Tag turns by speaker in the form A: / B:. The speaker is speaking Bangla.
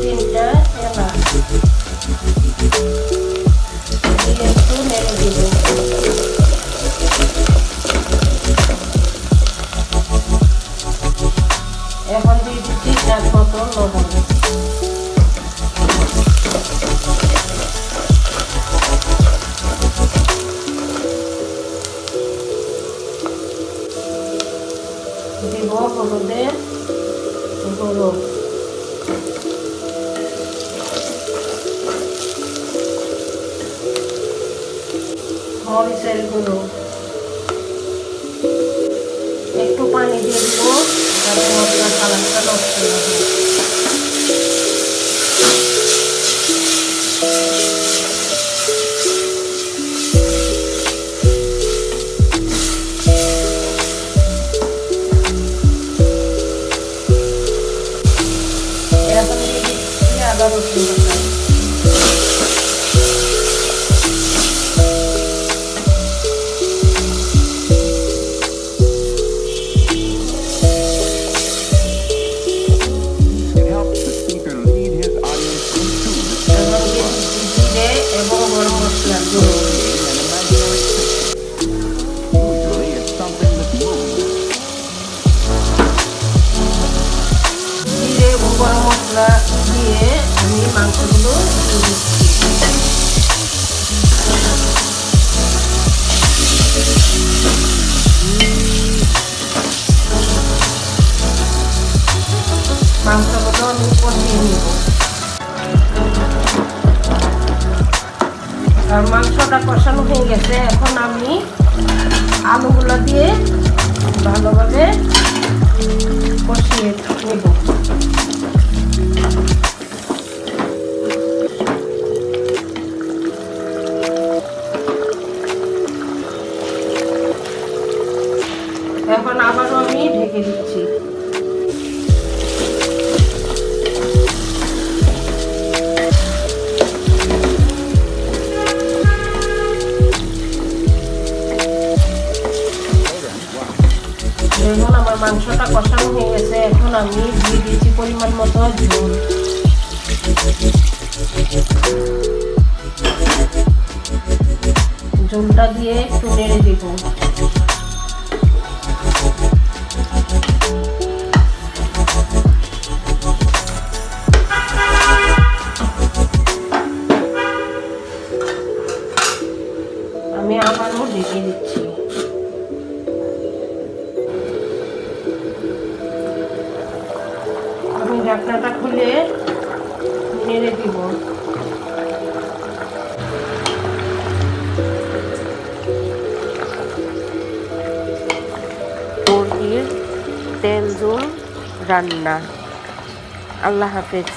A: তিনটা এলাচ দিয়ে একটু নেড়ে দিব। এখন দিয়ে দিচ্ছি স্বাদ মতো লবণ। দিব হলুদের গুঁড়ো, মরিচের গুঁড়ো, একটু পানি দিয়ে দিব যাতে মশলার কালারটা নষ্ট না হয়। এখন দিয়ে দিচ্ছি আদা রসুন বাটা। এবং গরম মশলার গুঁড়ো, জিরে এবং গরম মশলা দিয়ে আমি মাংসগুলো দিয়ে দিচ্ছি। মাংসগুলো আমি কষিয়ে নিব। আর মাংসটা কষানো হয়ে গেছে, এখন আমি আলুগুলো দিয়ে ভালোভাবে কষিয়ে নেব। এখন আবারও আমি ঢেকে দিচ্ছি। দেখুন আমার মাংসটা কষানো হয়ে গেছে, এখন আমি দিয়ে দিয়েছি পরিমাণ মতো ঝোল। ঝোলটা দিয়ে একটু নেড়ে দিব। আমি আবারও ঢেকে দিচ্ছি। আমি ঢাকনাটা খুলে নেড়ে দিব। মুরগির তেল ঝোল রান্না। আল্লাহ হাফেজ।